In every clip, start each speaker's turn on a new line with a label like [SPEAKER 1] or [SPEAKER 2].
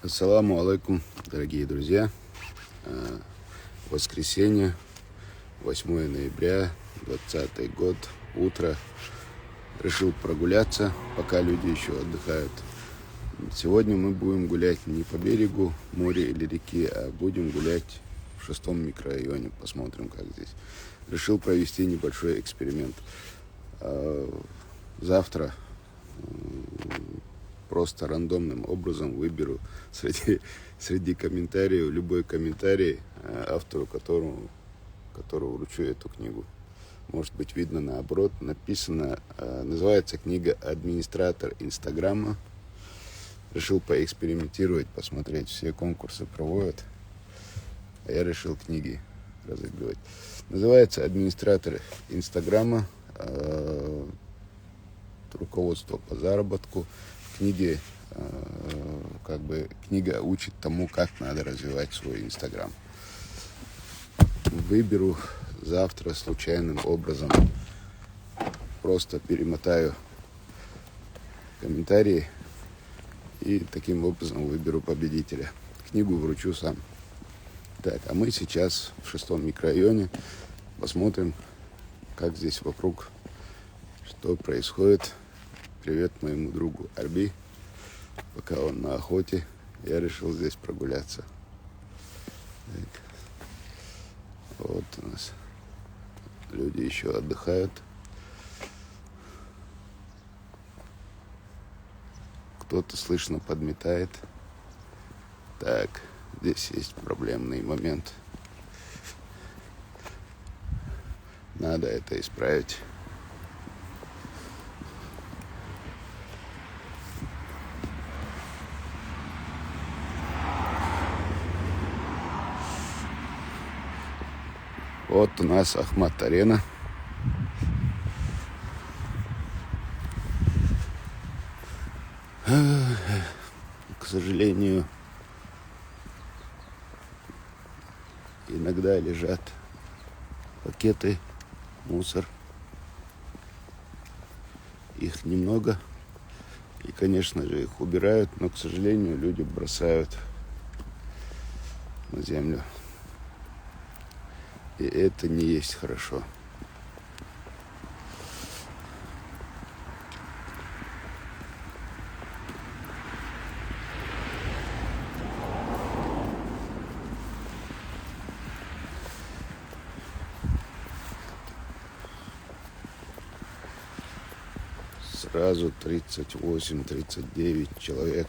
[SPEAKER 1] Ассаламу алейкум, дорогие друзья. Воскресенье, 8 ноября, 20 год, утро. Решил прогуляться, пока люди еще отдыхают. Сегодня мы будем гулять не по берегу моря или реки, а будем гулять в 6-м микрорайоне. Посмотрим, как здесь. Решил провести небольшой эксперимент. Завтра просто рандомным образом выберу среди комментариев любой комментарий, автору которого вручу эту книгу. Может быть, видно наоборот. Написано, называется книга «Администратор Инстаграма». Решил поэкспериментировать, посмотреть. Все конкурсы проводят, а я решил книги разыгрывать. Называется «Администратор Инстаграма. Руководство по заработку». В книге книга учит тому, как надо развивать свой Инстаграм. Выберу завтра случайным образом, просто перемотаю комментарии и таким образом выберу победителя. Книгу вручу сам. Так, а мы сейчас в 6-м микрорайоне посмотрим, как здесь вокруг, что происходит. Привет моему другу Арби. Пока он на охоте, я решил здесь прогуляться. Так. Вот у нас люди еще отдыхают. Кто-то, слышно, подметает. Так, здесь есть проблемный момент. Надо это исправить. Вот у нас Ахмат-арена. К сожалению, иногда лежат пакеты, мусор. Их немного. И, конечно же, их убирают, но, к сожалению, люди бросают на землю. И это не есть хорошо. Сразу 38-39 человек.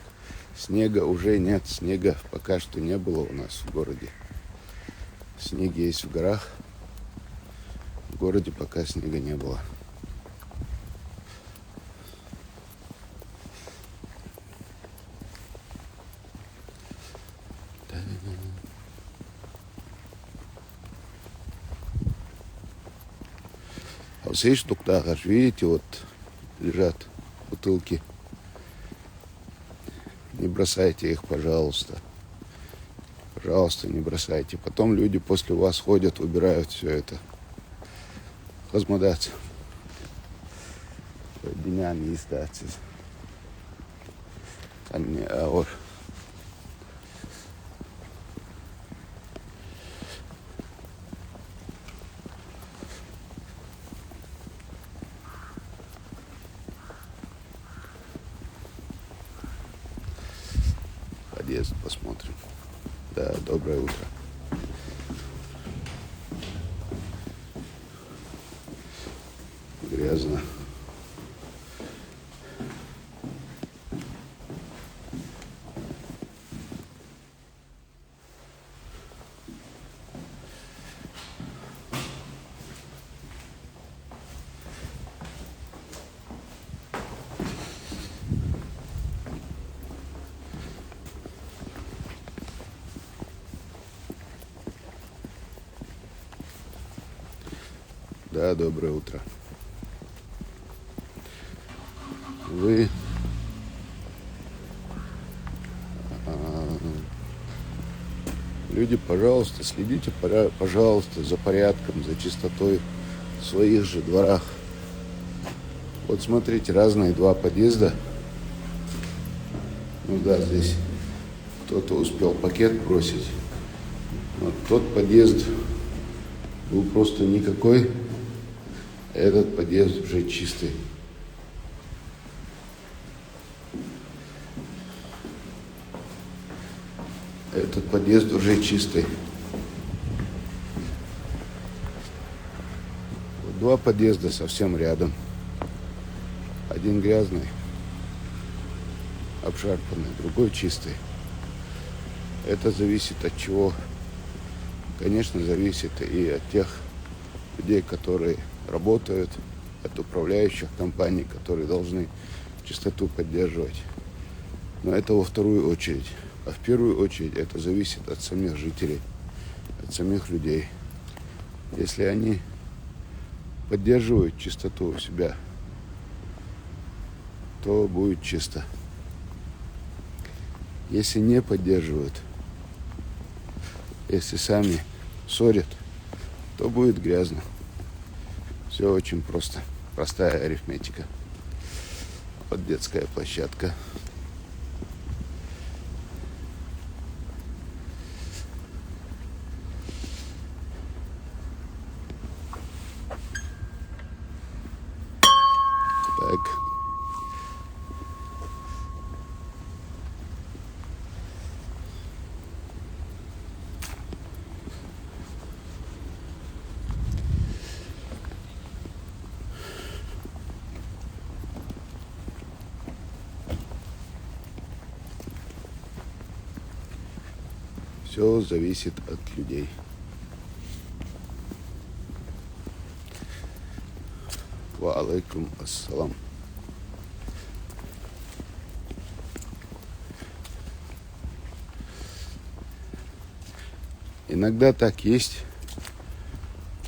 [SPEAKER 1] Снега уже нет. Снега пока что не было у нас в городе. Снег есть в горах. В городе пока снега не было. А вот здесь штука, видите, вот лежат бутылки. Не бросайте их, пожалуйста. Пожалуйста, не бросайте. Потом люди после вас ходят, убирают все это. Хазмадат. Дня не издаться. Там не аур. Подъезд посмотрим. Да, доброе утро. Грязно. Да, доброе утро. Вы люди, пожалуйста, следите, пожалуйста, за порядком, за чистотой в своих же дворах. Вот смотрите, разные два подъезда. Ну да, здесь кто-то успел пакет бросить. Вот тот подъезд был просто никакой, а этот подъезд уже чистый. Этот подъезд уже чистый. Вот два подъезда совсем рядом. Один грязный, обшарпанный, другой чистый. Это зависит от чего? Конечно, зависит и от тех людей, которые работают, от управляющих компаний, которые должны чистоту поддерживать. Но это во вторую очередь. А в первую очередь это зависит от самих жителей, от самих людей. Если они поддерживают чистоту у себя, то будет чисто. Если не поддерживают, если сами ссорят, то будет грязно. Все очень просто. Простая арифметика. Вот детская площадка. Так. Все зависит от людей. Ва алейкум ассалам. Иногда так есть,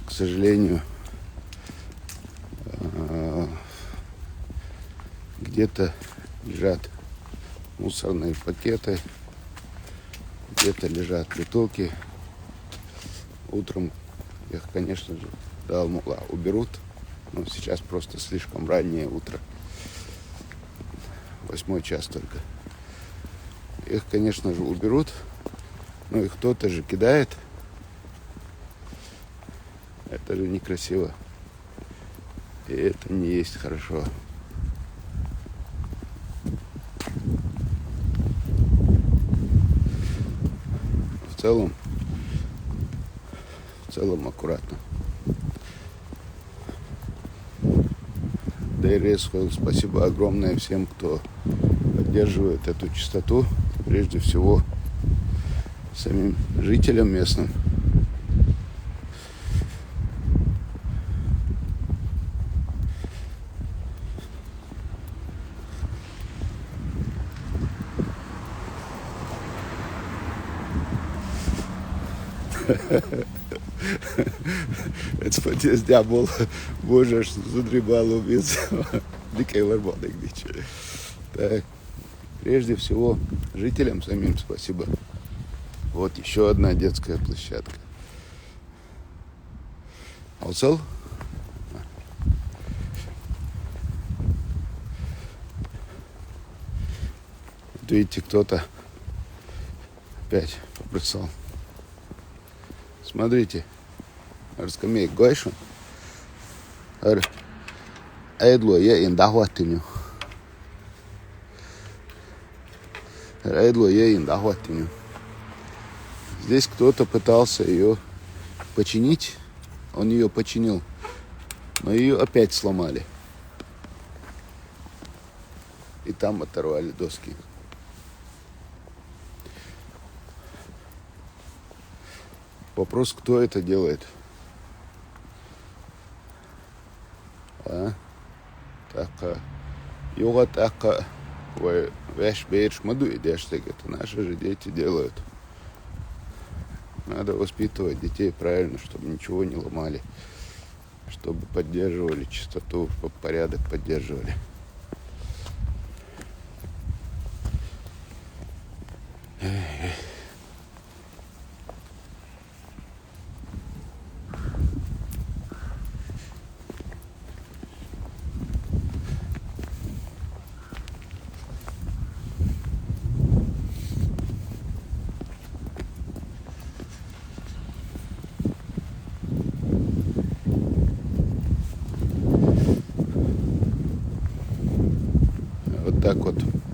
[SPEAKER 1] к сожалению, где-то лежат мусорные пакеты, где-то лежат бутылки. Утром их, конечно же, уберут, но сейчас просто слишком раннее утро, 8 час только. Их, конечно же, уберут, но их кто-то же кидает. Это же некрасиво. И это не есть хорошо. В целом аккуратно. Спасибо огромное всем, кто поддерживает эту чистоту. Прежде всего, самим жителям местным. Подъезд был, боже, задребало без дикой варбаны. Так, прежде всего, жителям самим спасибо. Вот еще одна детская площадка. Алсал? Вот видите, кто-то опять побросал. Смотрите. Скамейк гойшун. Айдло я индахватиню. Здесь кто-то пытался ее починить. Он ее починил. Но ее опять сломали. И там оторвали доски. Вопрос, кто это делает? Так, йога так, веш бейш маду идешь, это наши же дети делают. Надо воспитывать детей правильно, чтобы ничего не ломали, чтобы поддерживали чистоту, порядок поддерживали.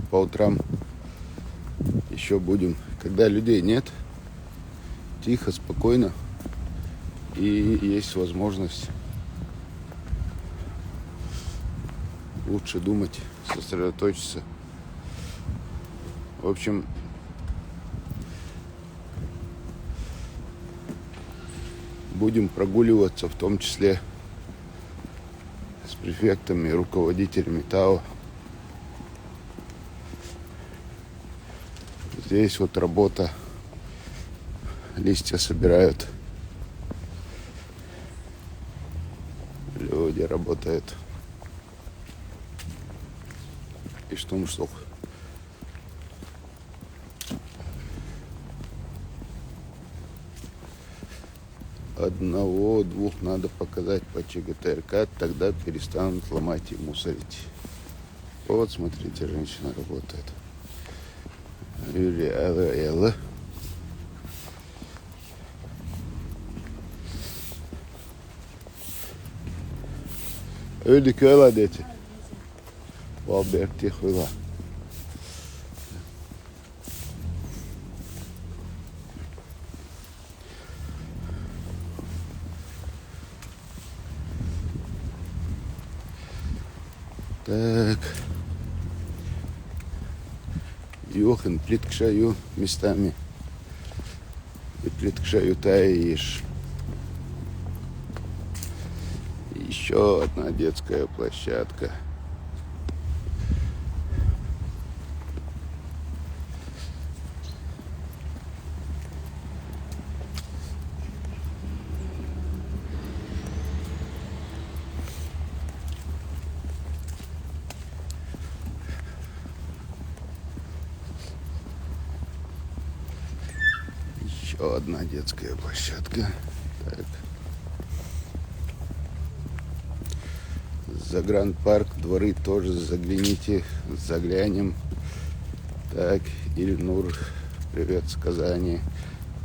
[SPEAKER 1] по утрам еще будем, когда людей нет, тихо, спокойно, и есть возможность лучше думать, сосредоточиться. В общем, будем прогуливаться, в том числе с префектами и руководителями ТАО. Здесь вот работа, листья собирают, люди работают. И что что? Одного-двух надо показать по ЧГТРК, тогда перестанут ломать и мусорить. Вот, смотрите, женщина работает. Юлия Элла. Öyle köla dedi. Valberti hıla. Так. Йохан плиткшаю местами. И плиткшаю таишь. Еще одна детская площадка. Еще одна детская площадка. Так. Загранпарк, дворы тоже загляните, заглянем. Так, Ильнур, привет с Казани.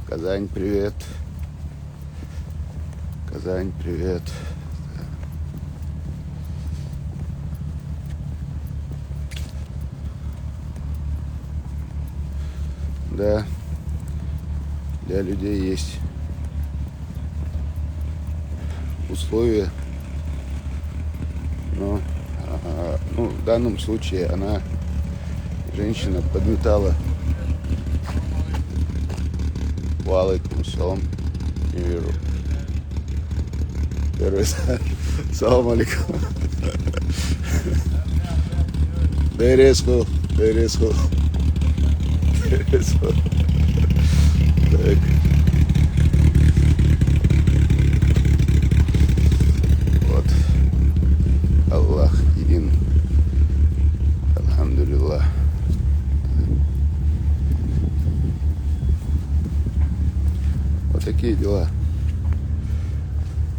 [SPEAKER 1] Казань, привет. Казань, привет. Да, для людей есть условия. Но в данном случае она, женщина, подметала. Валайкум салам. Не вижу. Первый салам алейкум. Дересху. Так. Вот. Аллах един. Альхамдулиллах. Вот такие дела.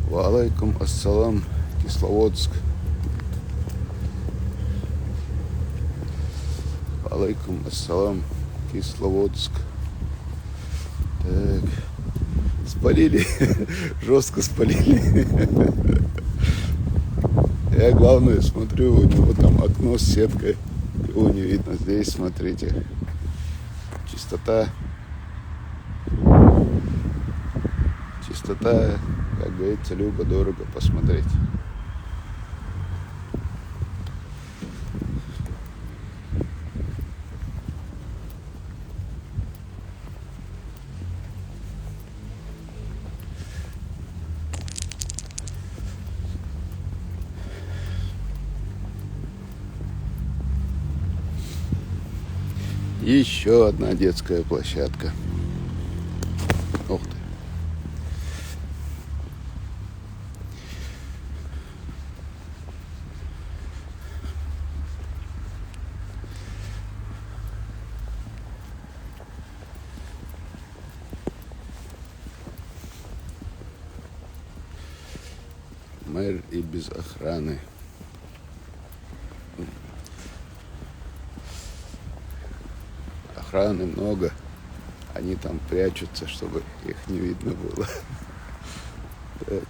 [SPEAKER 1] Ва алейкум ассалам, Кисловодск. Ва алейкум ассалам, Кисловодск. Так. Спалили. Жестко спалили. Я, главное, смотрю, у него там окно с сеткой. Его не видно. Здесь, смотрите. Чистота. Чистота, как говорится, любо-дорого посмотреть. Еще одна детская площадка. Ух ты. Мэр и без охраны. Охраны много. Они там прячутся, чтобы их не видно было. Так.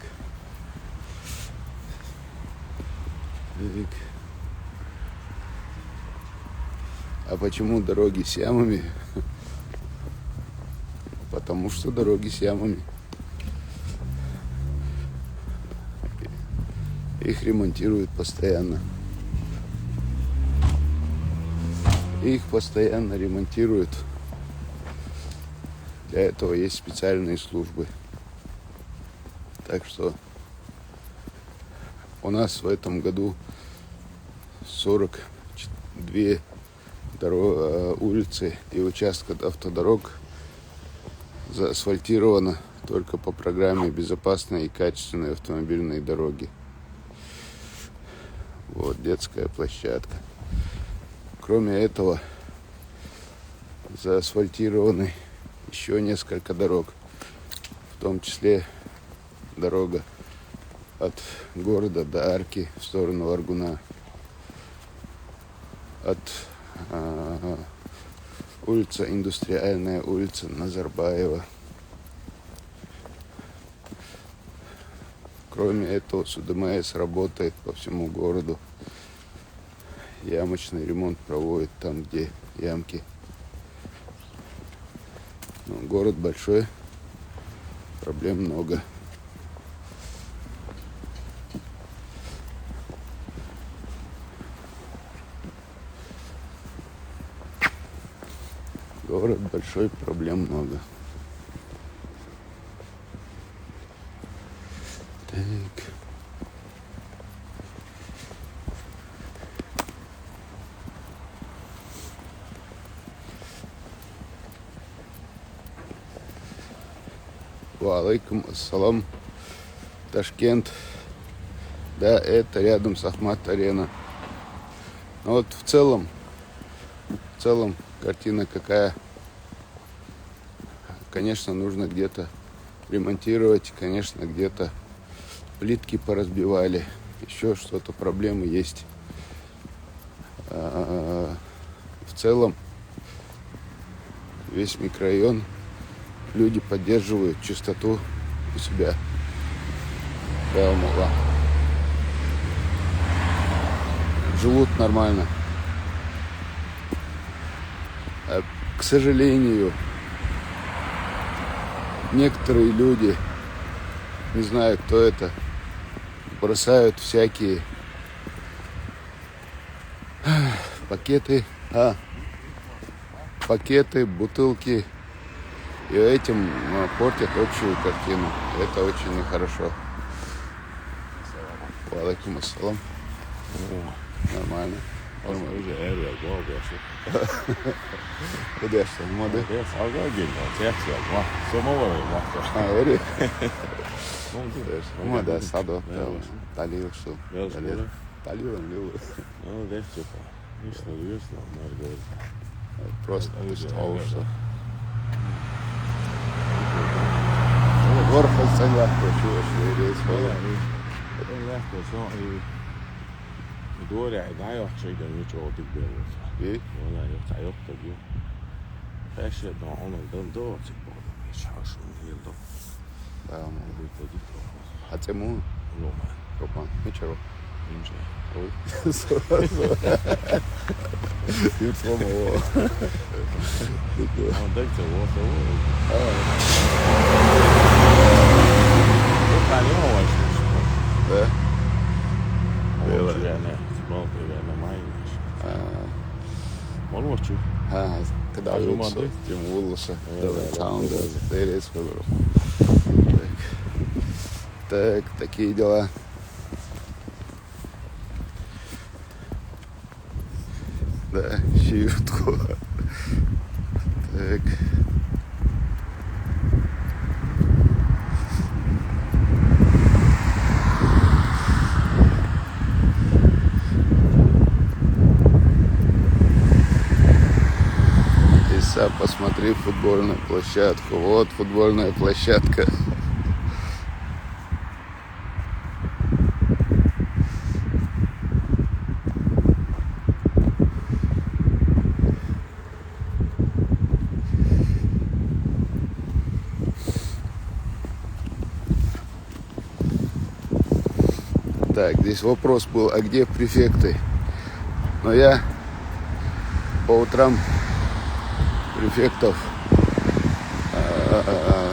[SPEAKER 1] А почему дороги с ямами? Потому что дороги с ямами. Их ремонтируют постоянно. Их постоянно ремонтируют. Для этого есть специальные службы. Так что у нас в этом году 42 улицы и участка автодорог заасфальтировано только по программе «Безопасные и качественные автомобильные дороги». Вот детская площадка. Кроме этого, заасфальтированы еще несколько дорог, в том числе дорога от города до Арки в сторону Аргуна, от улица Индустриальная, улица Назарбаева. Кроме этого, СУДМС работает по всему городу. Ямочный ремонт проводит там, где ямки. Но город большой, проблем много. Город большой, проблем много. Так. Валейкум ассалам. Ташкент. Да, это рядом с Ахмат-Арена. Но вот в целом картина какая. Конечно, нужно где-то ремонтировать, конечно, где-то плитки поразбивали, еще что-то, проблемы есть. В целом весь микрорайон люди поддерживают чистоту у себя. Живут нормально. А, к сожалению, некоторые люди, не знаю, кто это, бросают всякие пакеты, бутылки, и этим портят общую картину. Это очень нехорошо. Валейкум ассалам. Нормально. Kudēļ tā mode? Öyle. Moda sado. Talio su. Просто пустовство. Горхолцен lähtee
[SPEAKER 2] Då är det där jag tycker att jag tycker det. Jag tycker ju. Fast jag har någon då tycker jag det är så helt då.
[SPEAKER 1] Да,
[SPEAKER 2] Det är det.
[SPEAKER 1] хотя мы
[SPEAKER 2] Рома.
[SPEAKER 1] Ропан, ничего.
[SPEAKER 2] Инже.
[SPEAKER 1] Ой. Ты сломал.
[SPEAKER 2] Он так вот.
[SPEAKER 1] Да?
[SPEAKER 2] Olmaçu.
[SPEAKER 1] Когда улица, тем улица. Там, да, рейс выбрал. Так, такие дела. Да, щитку. Так. Иса, посмотри футбольную площадку. Вот футбольная площадка. Так, здесь вопрос был, а где префекты? Но я по утрам префектов,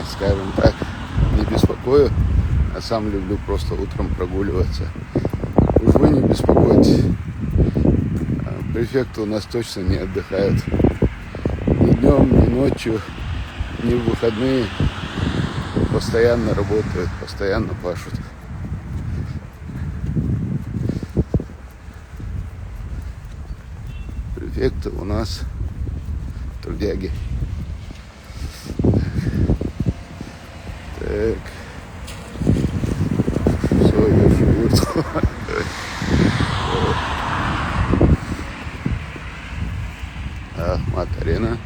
[SPEAKER 1] скажем так, не беспокою, а сам люблю просто утром прогуливаться. Уж вы не беспокойтесь. Префекты у нас точно не отдыхают ни днем, ни ночью, ни в выходные. Постоянно работают, постоянно пашут. Префекты у нас трудяги. Так. Все, я живу. Ахмат-арена.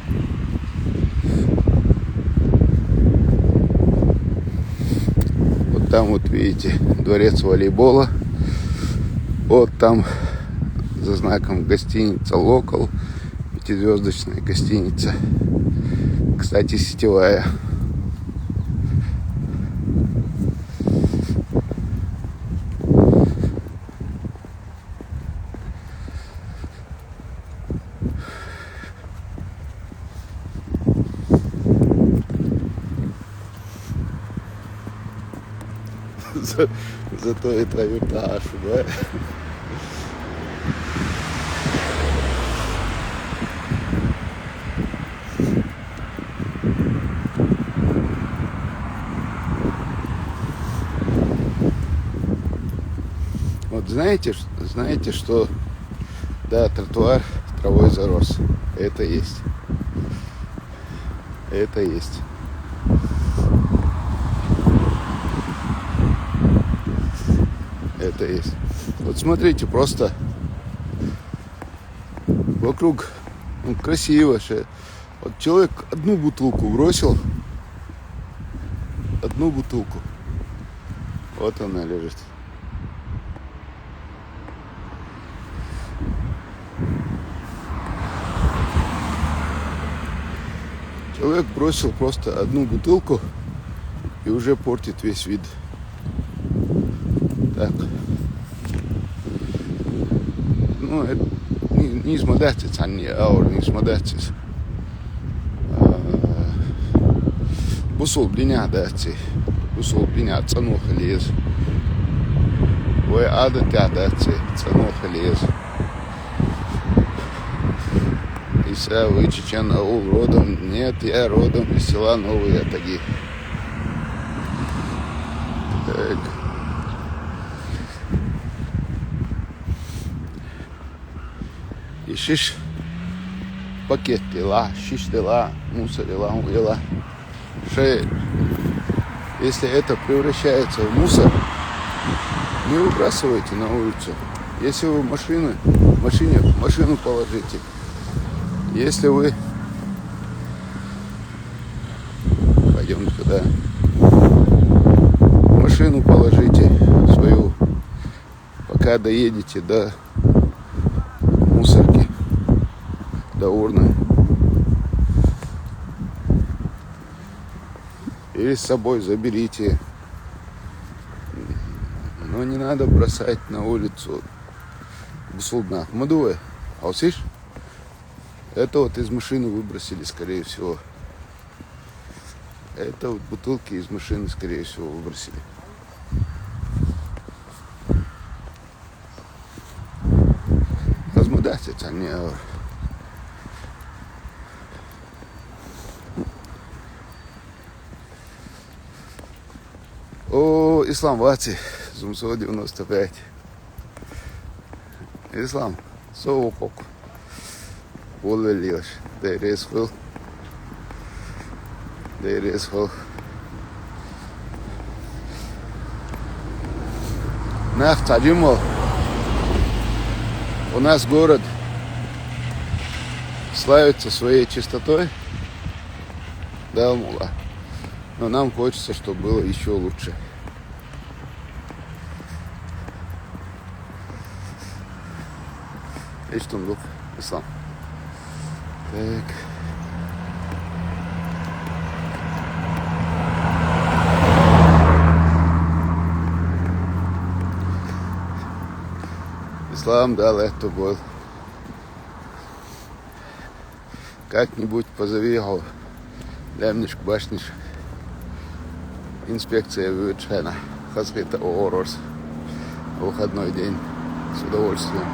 [SPEAKER 1] Вот там вот видите дворец волейбола. Вот там за знаком гостиница Локал, 5-звездочная гостиница. Кстати, сетевая. Зато это вертаж, да? Вот знаете, что да, тротуар травой зарос. Это есть. Это есть. Это есть. Вот смотрите, просто вокруг красиво. Вот человек одну бутылку бросил. Одну бутылку. Вот она лежит. Человек бросил просто одну бутылку и уже портит весь вид. Так. Ну, это не смотрится, они не смотрится. Бусул блиня, да, бусул блиня, цануха лез. Ой, ада да, цануха лез. Иса, вы чечен аул родом? Нет, я родом из села Новые Атаги. Так. И шиш пакет дела, шиш дела, мусор дела, уела. Если это превращается в мусор, не выбрасывайте на улицу. Если вы в машину положите. Если вы... Пойдем туда. Машину положите свою, пока доедете до мусорки, до урны. Или с собой заберите. Но не надо бросать на улицу бусулдна. Мадуэ, а вот видишь? Это вот из машины выбросили, скорее всего. Это вот бутылки из машины, скорее всего, выбросили. Возмудаться, не. О, Ислам Ваци, Зумсо 95. Ислам, соупок. Волвелиош, дейресфул. Нафтадимо. У нас город славится своей чистотой. Да, Алмула. Но нам хочется, чтобы было еще лучше. И что он был? Ислам. Так. Ислам дал это был. как-нибудь позови его. Лемниш башниш. Инспекция Вючена. Хазрита Орос. Выходной день. С удовольствием.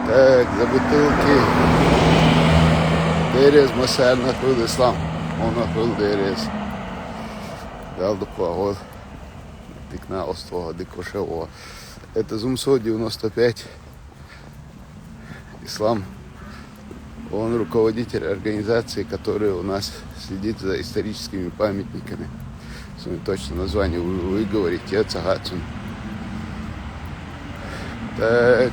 [SPEAKER 1] Так, за бутылки. Дерез Масар нахуй ислам. Он нахуй дерез. Дал духовод. Тыкна оствого, дикошево. Это Зумсо 95. Ислам. Он руководитель организации, которая у нас следит за историческими памятниками. Точно название вы говорите, Цагацун. Так.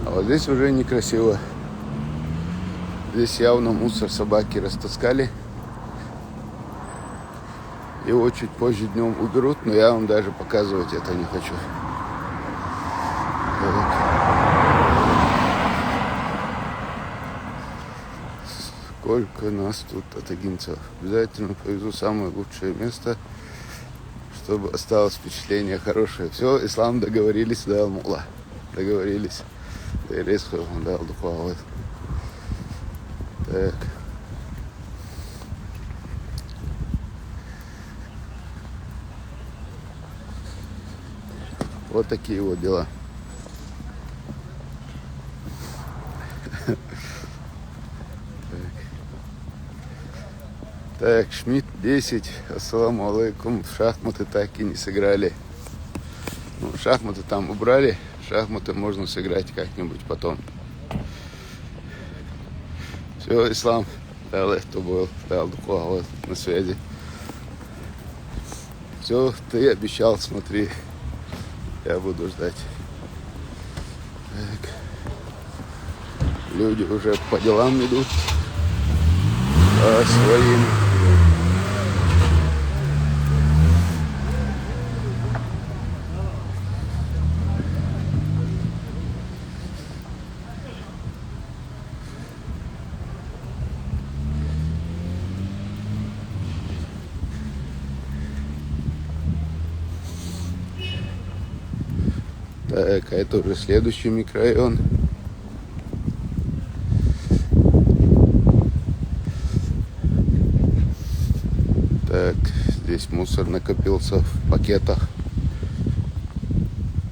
[SPEAKER 1] А вот здесь уже некрасиво. Здесь явно мусор собаки растаскали. Его чуть позже днем уберут, но я вам даже показывать это не хочу. Так. Сколько нас тут атагинцев. Обязательно повезу в самое лучшее место, чтобы осталось впечатление хорошее. Все, ислам договорились, да, мула. Договорились. Дал духовод. Так. Вот такие вот дела. Так, Шмидт 10. Ассаламу алейкум. В шахматы так и не сыграли. Ну, шахматы там убрали. Шахматы можно сыграть как-нибудь потом. Все, ислам. Дал это был. Дал духовод на связи. Все, ты обещал, смотри. Я буду ждать. Так. Люди уже по делам идут. По своим. Так, а это уже следующий микрорайон. Так, здесь мусор накопился в пакетах.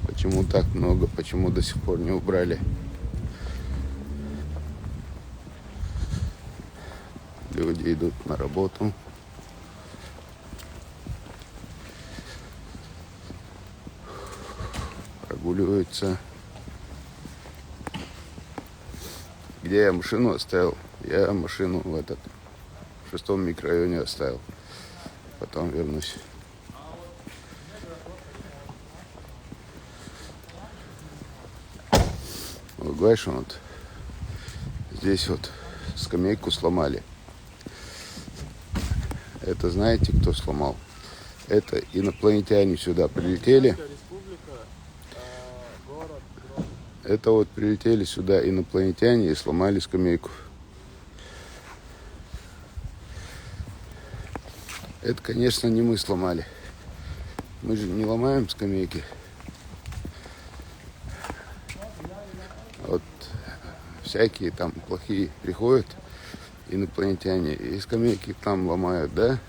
[SPEAKER 1] Почему так много? Почему до сих пор не убрали? Люди идут на работу. Прогуливаются. Где я машину оставил? Я машину в шестом микрорайоне оставил. Потом вернусь. Вот, знаешь, вот здесь вот скамейку сломали. Это знаете, кто сломал? Это инопланетяне сюда прилетели. Это вот прилетели сюда инопланетяне и сломали скамейку. Это, конечно, не мы сломали. Мы же не ломаем скамейки. Вот всякие там плохие приходят инопланетяне и скамейки там ломают, да?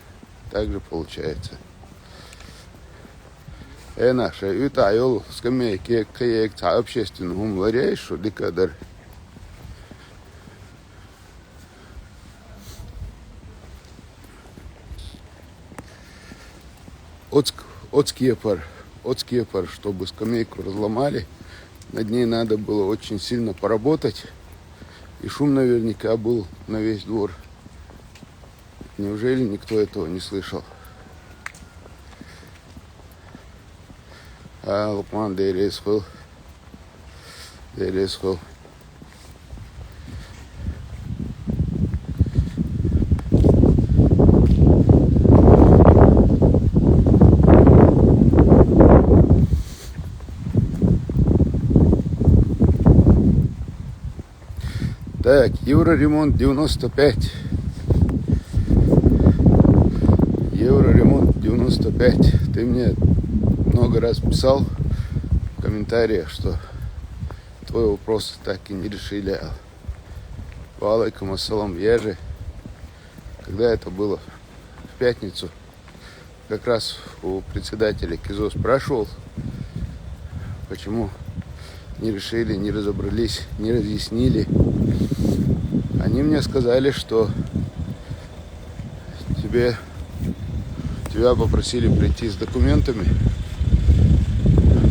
[SPEAKER 1] Так же получается. Наша витаю скамейки каек общественному ларейшу декадр. Отскепар, чтобы скамейку разломали. Над ней надо было очень сильно поработать. И шум наверняка был на весь двор. Неужели никто этого не слышал? А, Лукман, there is full. Так, Евроремонт 95. Евроремонт 95. 95. Ты мне много раз писал в комментариях, что твой вопрос так и не решили. Валайкум ассалам. Я же, когда это было в пятницу, как раз у председателя КИЗО спрашивал, почему не решили, не разобрались, не разъяснили. Они мне сказали, что тебя попросили прийти с документами,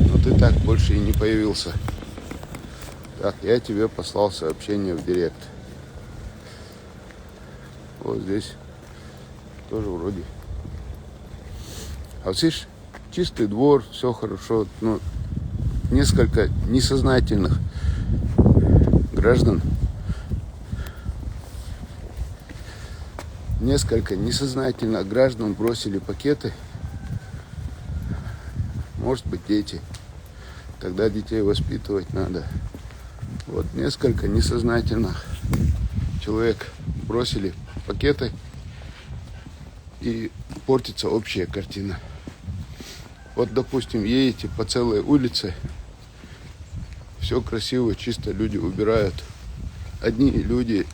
[SPEAKER 1] но ты так больше и не появился. Так, я тебе послал сообщение в директ. Вот здесь тоже вроде. А вот видишь, чистый двор, все хорошо, но несколько несознательных граждан, бросили пакеты. Может быть, дети. Тогда детей воспитывать надо. Вот несколько несознательных человек бросили пакеты, и портится общая картина. Вот, допустим, едете по целой улице, все красиво, чисто, люди убирают. Одни люди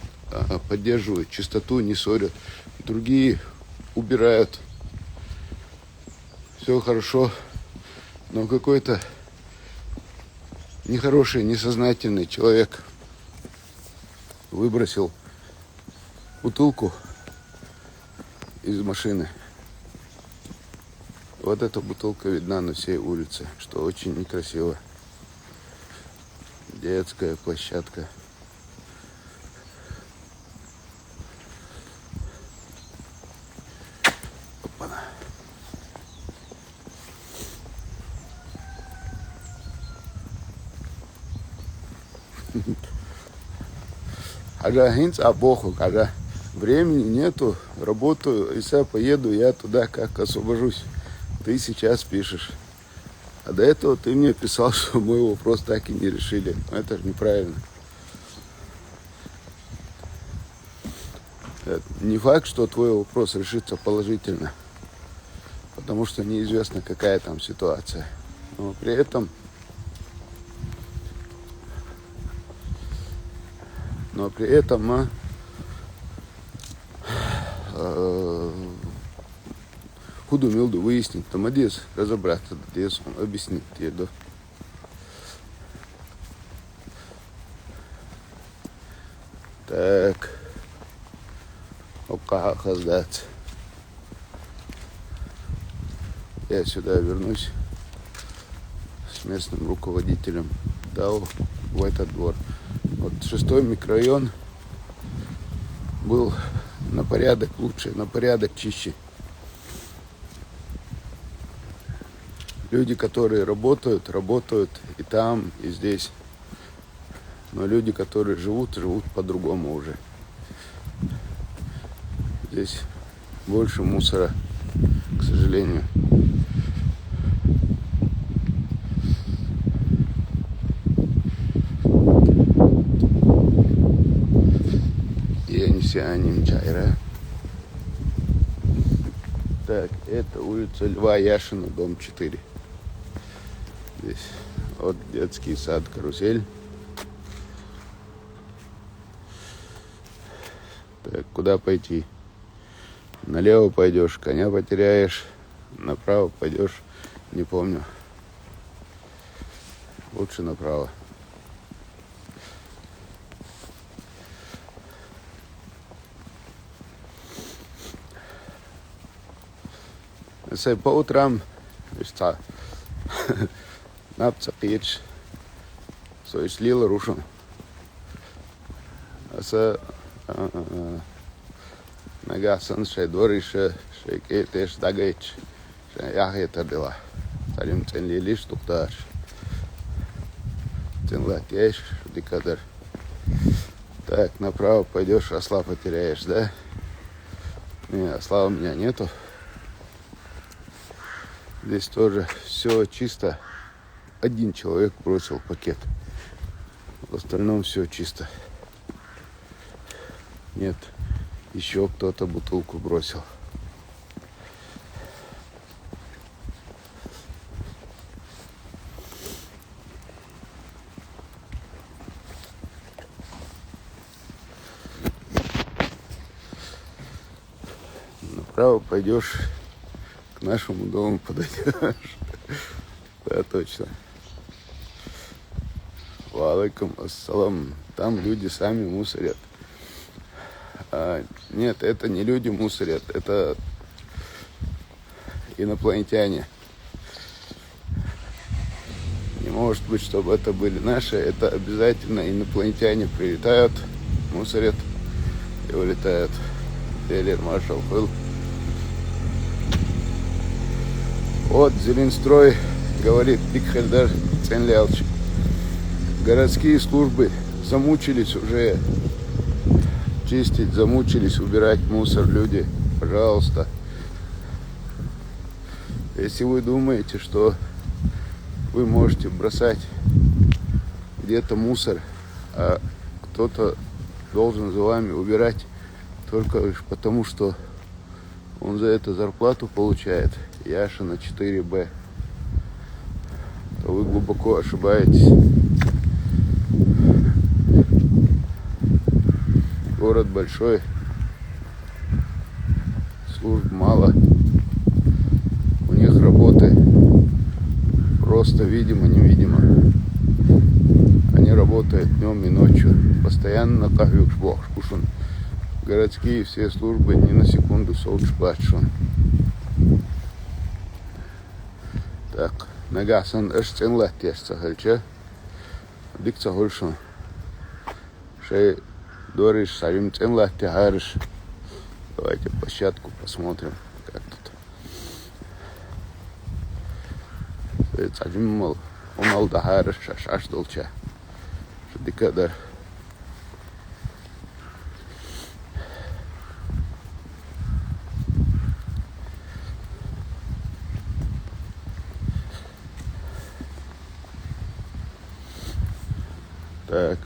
[SPEAKER 1] поддерживают чистоту, не ссорят, другие убирают. Все хорошо, но какой-то нехороший, несознательный человек выбросил бутылку из машины. Вот эта бутылка видна на всей улице, что очень некрасиво. Детская площадка. Опа-на. Когда времени нету, работаю, если поеду я туда, как освобожусь. Ты сейчас пишешь. А до этого ты мне писал, что мой вопрос так и не решили. Но это же неправильно. Это не факт, что твой вопрос решится положительно. Потому что неизвестно, какая там ситуация. Но при этом худу-милду выяснить, там одес, разобраться, одес, объяснить тебе, да. Так. Сдаться. Я сюда вернусь с местным руководителем ДАО в этот двор. Вот 6-й микрорайон был на порядок лучше, на порядок чище. Люди, которые работают и там, и здесь. Но люди, которые живут по-другому уже. Здесь больше мусора, к сожалению. Я не сианим чайра. Так, это улица Льва Яшина, дом 4. Здесь вот детский сад, карусель. Так, куда пойти? Налево пойдешь, коня потеряешь. Направо пойдешь, не помню. Лучше направо. Если по утрам, напцапич, соис лила рушен. Аса нагасан шей дворише, шей кетеш дагайч, шей яхета дела. Тарим цен лилиш тукташ. Цен латеш, дикадер. Так, направо пойдешь, осла потеряешь, да? Не, осла у меня нету. Здесь тоже все чисто. Один человек бросил пакет. В остальном все чисто. Нет, еще кто-то бутылку бросил. направо пойдешь, к нашему дому подойдешь. Да, точно. Ва алейкум ассалам. Там люди сами мусорят. Нет, это не люди мусорят, это инопланетяне. Не может быть, чтобы это были наши. Это обязательно инопланетяне прилетают, мусорят и улетают. Тейлер Маршал был. Вот Зеленстрой говорит, Дикхельдар Ценлялч. Городские службы замучились уже чистить, замучились убирать мусор. Люди, пожалуйста. Если вы думаете, что вы можете бросать где-то мусор, а кто-то должен за вами убирать только лишь потому, что он за это зарплату получает, Яша на 4Б, то вы глубоко ошибаетесь. Город большой, служб мало, у них работы просто видимо-невидимо. Они работают днем и ночью, постоянно на кахвюкш бохшкушун. Городские все службы ни на секунду соучпатшун. Так, нагасан эшценлатеш сахальча, дикца хольшун. Шей дориш савим ценлатте хариш. Давайте площадку посмотрим, как тут. Савим умал да хариш шаш долча. Дикадар. Так,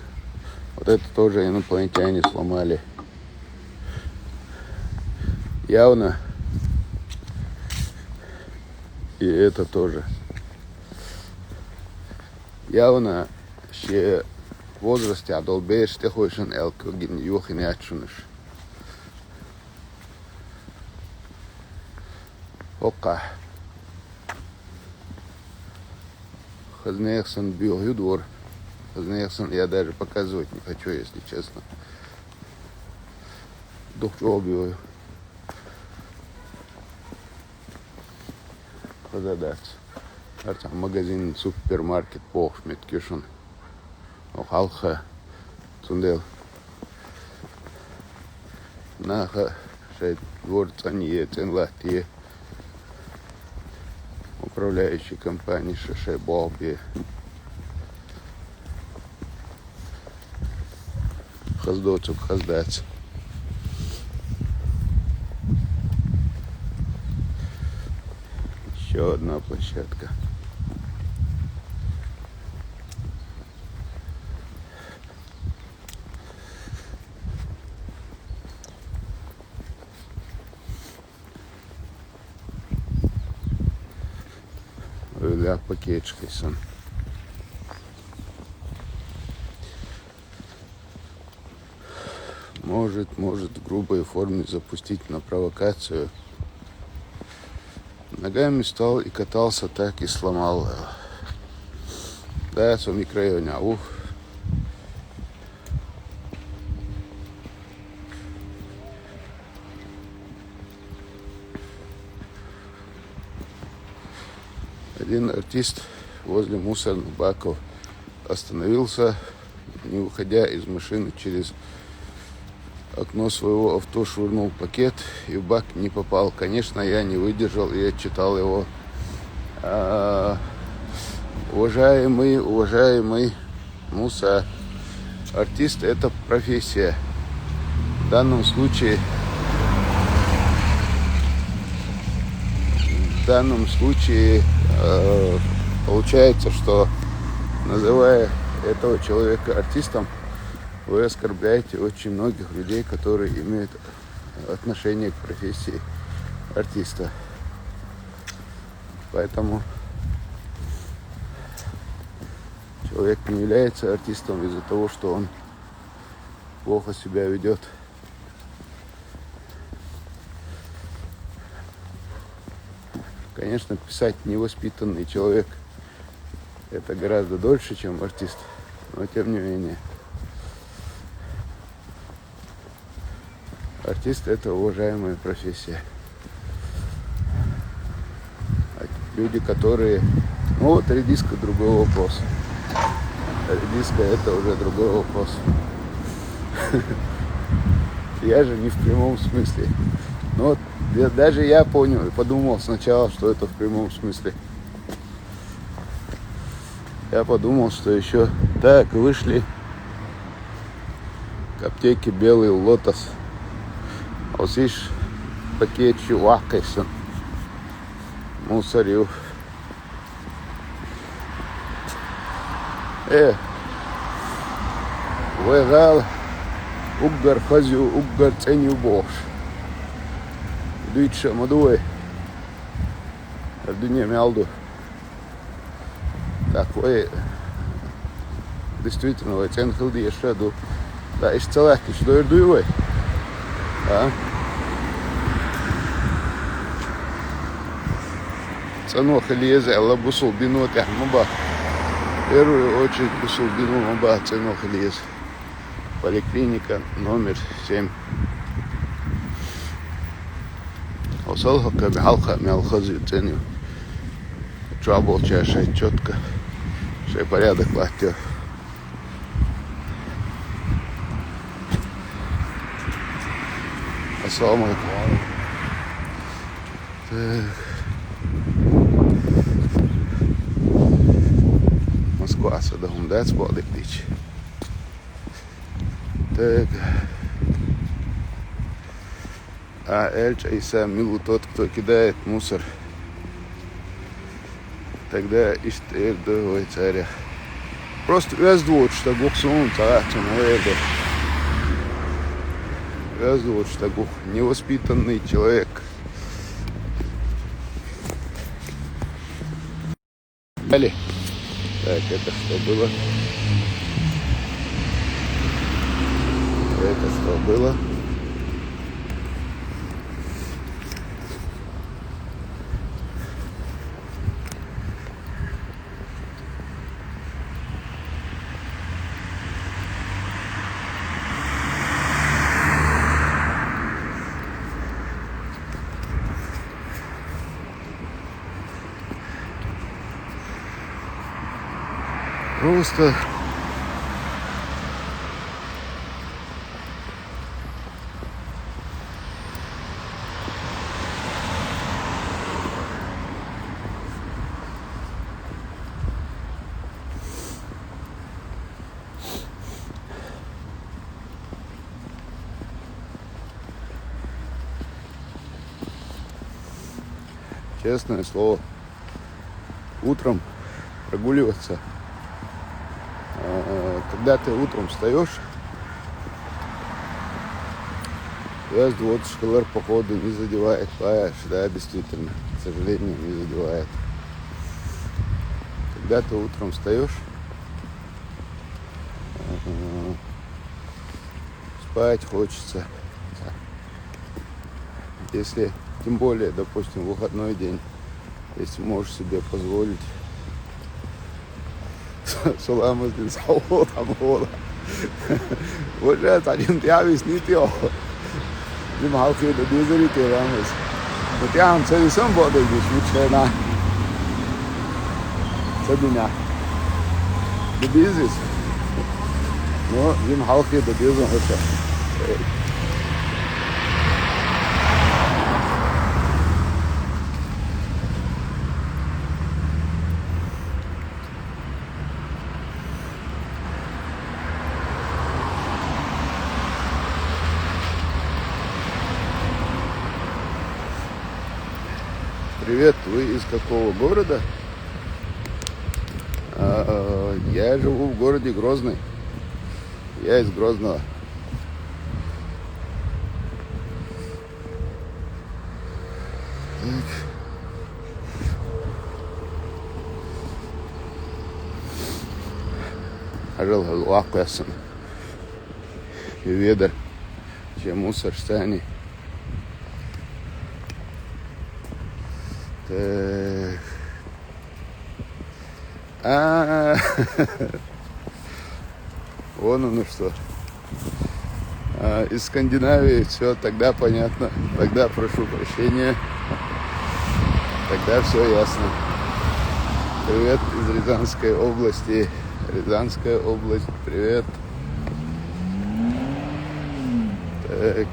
[SPEAKER 1] вот это тоже инопланетяне сломали. Явно. И это тоже. Явно, что в возрасте адолбеешь, ты хочешь элкогин юхин ячуниш. Ока. Хазнехсан биохюдвор. Я даже показывать не хочу, если честно. Духчобию. Позадать. Там магазин, супермаркет, похшмет, кишун. Халха, цундел. Наха, шей дворца не ценлатие. Управляющей компании шей Бобби. Хаздоцук, хаздать. Еще одна площадка. Öyle paket çıkıyorsun. Может в грубой форме запустить на провокацию. Ногами встал и катался так и сломал. Да, в микрорайоне. Один артист возле мусорных баков остановился, не выходя из машины, через окно своего авто швырнул пакет и в бак не попал. Конечно, я не выдержал и отчитал его. Уважаемый Муса, артист — это профессия. В данном случае получается, что, называя этого человека артистом, вы оскорбляете очень многих людей, которые имеют отношение к профессии артиста. Поэтому человек не является артистом из-за того, что он плохо себя ведет. Конечно, писать невоспитанный человек — это гораздо дольше, чем артист, но тем не менее. Артист — это уважаемая профессия. Люди, которые... Ну вот редиска — другой вопрос. Редиска — это уже другой вопрос. Я же не в прямом смысле. Но вот даже я понял и подумал сначала, что это в прямом смысле. Я подумал, что еще так вышли к аптеке Белый Лотос. А вот видишь, такие чуваки мусорил. Вегал угар хазю угар ценю бош. Дүйче мадуй. Dünya мялду. Так, вы действительно, вы цен хилди еще ду. Да, иш целак, иш дойрдуй вы. А? Цену хилиезе, алла бусул бину тахмуба. В первую очередь бусул бину муба цену хилиез. Поликлиника номер 7. Осалха бихалха мялхази ценю. Trouble чаша четко. Шей порядок платья. Ассаламу алейкум. Москва садахум дать спадок дичь. Так. А Эльча и сам милу тот, кто кидает мусор. Тогда иштер до царя. Просто вездвуд, что гуксун царачем уэдэ. Вездвуд, что гук невоспитанный человек. Далее. Так, это что было? Это что было? Просто честное слово, утром прогуливаться. Когда ты утром встаешь, вот шкалер походу не задевает, понимаешь, да, действительно, к сожалению, не задевает. Когда ты утром встаешь, спать хочется. Если, тем более, допустим, выходной день, если можешь себе позволить Соломон Саул Амола. Вот это один тявис не тяо. Дим халки до дизели тявис. Вот я вам цели сам боды гусь, Сабина. The business. No, Jim Halke, the business. Привет, вы из какого города? Я живу в городе Грозный. Я из Грозного. Ажал лакаясын. Ведер, чем мусор станет. Так. Вон оно что. Из Скандинавии, все, тогда понятно. Тогда прошу прощения. Тогда все ясно. Привет из Рязанской области. Рязанская область, привет. Так.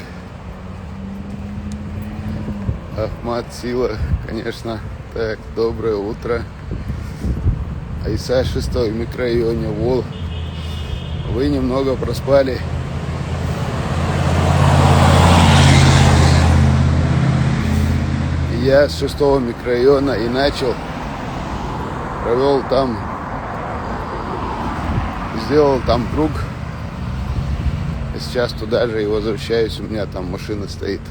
[SPEAKER 1] Ахмат Сила, конечно. Так, доброе утро. Айса, 6-й микрорайоне, Вол. Вы немного проспали. Я с 6-го микрорайона и начал. Провел там, сделал там круг. А сейчас туда же и возвращаюсь. У меня там машина стоит.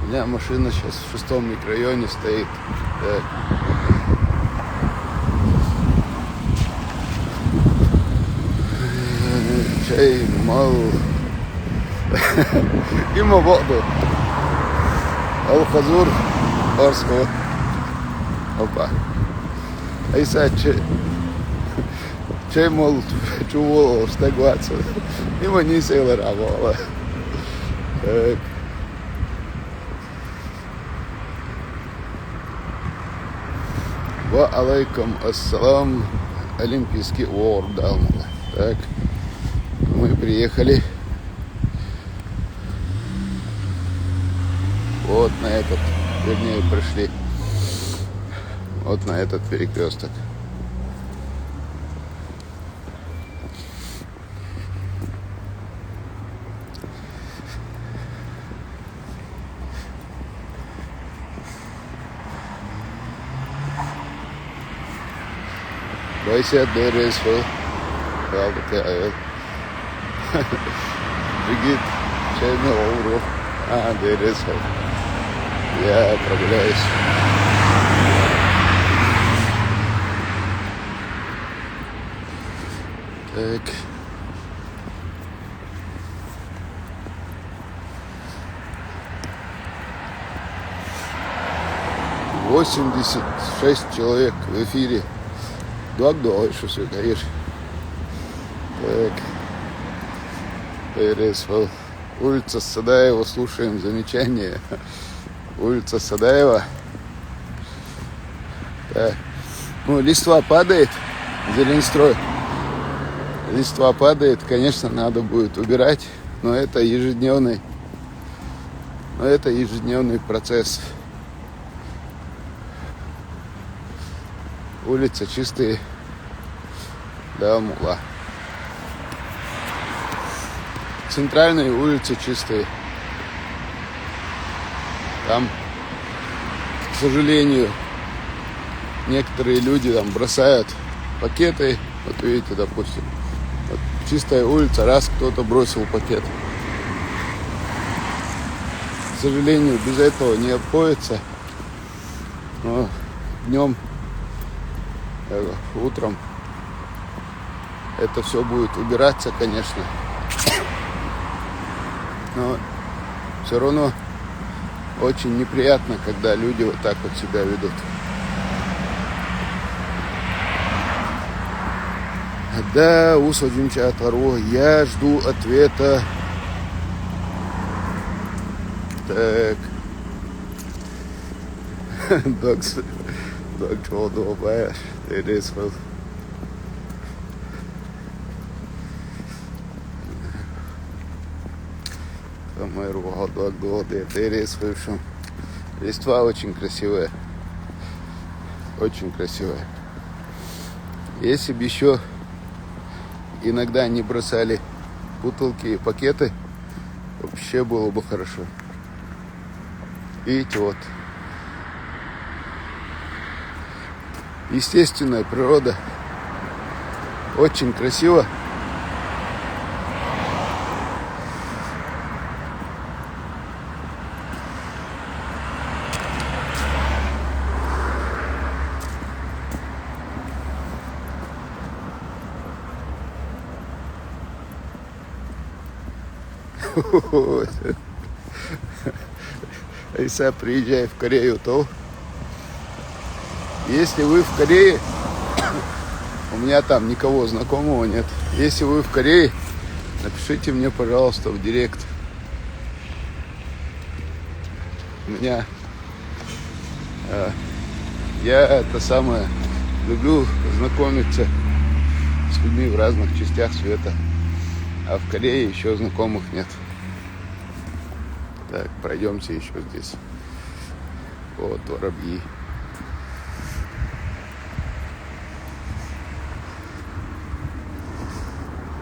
[SPEAKER 1] У меня машина сейчас в 6-м микрорайоне стоит. Так. Чай мал. Има воду. Алхазур Орского. Опа. Айса чай мол чувствовал стагваться. Има не села работала. Так. Ва алейкум ассалам. Олимпийский ордал. Так. Мы приехали. Вот на этот, вернее, пришли. Вот на этот перекресток. Бойся, дыры, свой. Правда, ты авел. Бригит, чай милоуру. Дыры, свой. Я прогуляюсь. Так. 86 человек в эфире. Док, что все даешь. Так. Пересвал. Улица Садаева, слушаем замечания. Улица Садаева. Да. Ну, листва падает, Зеленстрой. Листва падает, конечно, надо будет убирать, но это ежедневный процесс. Улицы чистые. Да, мула. Центральные улицы чистые. Там, к сожалению, некоторые люди там бросают пакеты. Вот видите, допустим, вот чистая улица, раз кто-то бросил пакет. К сожалению, без этого не обходится. Но днем, утром это все будет убираться, конечно. Но все равно очень неприятно, когда люди вот так вот себя ведут. Да, усадимся от Ару. Я жду ответа. Так. Дог чего долбаешь? Ты рисовал. Листва очень красивая. Очень красивая. Если бы еще иногда не бросали бутылки и пакеты, вообще было бы хорошо. Видите, вот. Естественная природа. Очень красиво. Айса, приезжай в Корею, то если вы в Корее, у меня там никого знакомого нет. Если вы в Корее, напишите мне, пожалуйста, в директ. У меня я это самое люблю знакомиться с людьми в разных частях света. А в Корее еще знакомых нет. Так, пройдемте еще здесь. Вот воробьи.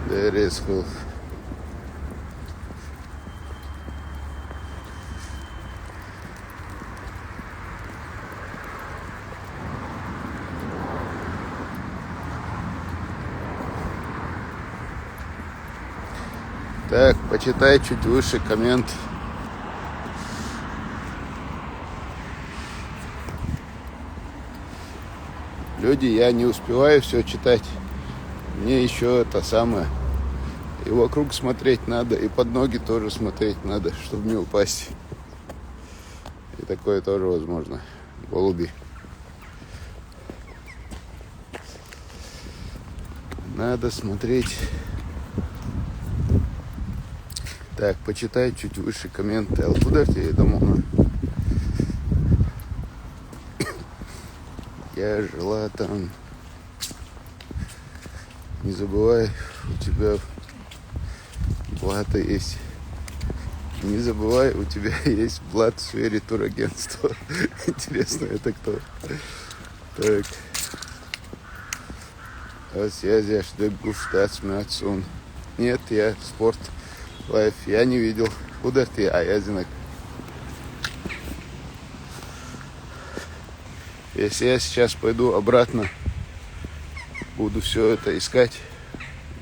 [SPEAKER 1] There is cool. Так, почитай чуть выше коммент. Люди, я не успеваю все читать. Мне еще это самое. И вокруг смотреть надо, и под ноги тоже смотреть надо, чтобы не упасть. И такое тоже возможно. Голуби. Надо смотреть. Так, почитай чуть выше комменты. Откуда тебе домой? Я жила там. Не забывай, у тебя плата есть. Не забывай, у тебя есть блат в сфере турагентства. Интересно, это кто? Так. Связи Штатсмятсун. Нет, я спорт лайф. Я не видел. Куда ты? А я знак. Если я сейчас пойду обратно, буду все это искать.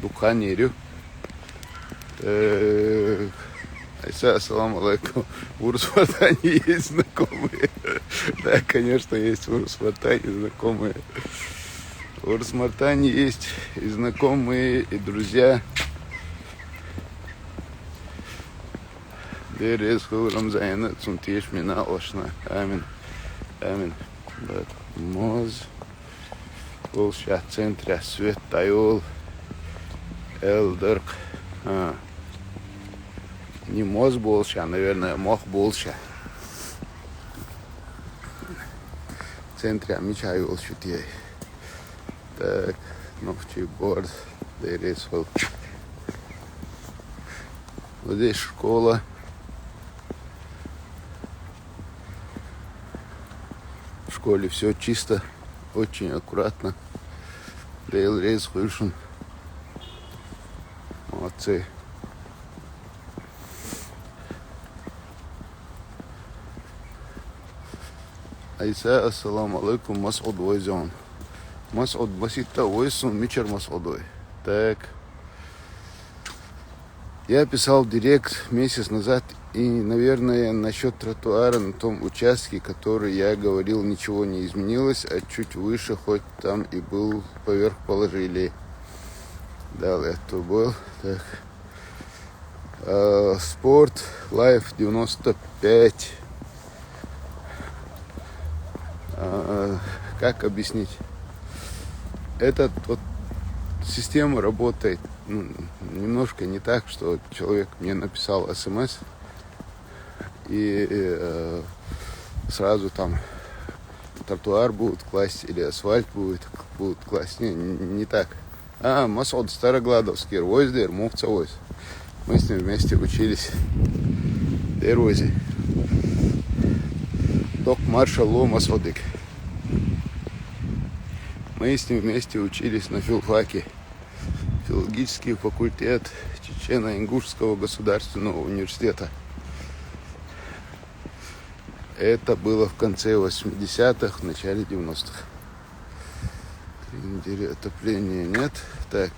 [SPEAKER 1] Духанерю. Айса, ассаламу алейкум. В Урус-Мартане есть знакомые. Да, конечно, есть в Урус-Мартане знакомые. В Урус-Мартане есть и знакомые, и друзья. Дерезху Рамзайна Цунтиш Мина Ошна. Амин. Амин. Моз. Волша центра свет Тайол. Элдерк. Не моз больше, а, наверное, мох больше. В центре Амичай Волшутей. Так, новчий борд. Вот здесь школа. В школе все чисто, очень аккуратно. Рейс Хюшен. Молодцы. Айса, ассаламу алейкум, Масуд Войзон. Масуд Басита Войсон, Мичер Масудой. Так. Я писал в директ месяц назад, и, наверное, насчет тротуара на том участке, который я говорил, ничего не изменилось, а чуть выше, хоть там и был поверх положили. Да, это был. Так. Спорт, лайф 95. Как объяснить? Эта вот система работает немножко не так, что человек мне написал смс и сразу там тротуар будут класть или асфальт будут класть. Не так. Масуд Старогладовский, Ройздер, Мухцавойс. Мы с ним вместе учились в Дерозе. Док маршал Ло Масудик. Мы с ним вместе учились на филфаке. Филологический факультет Чечено-Ингушского государственного университета. Это было в конце 80-х, в начале 90-х. 3 недели отопления нет. Так.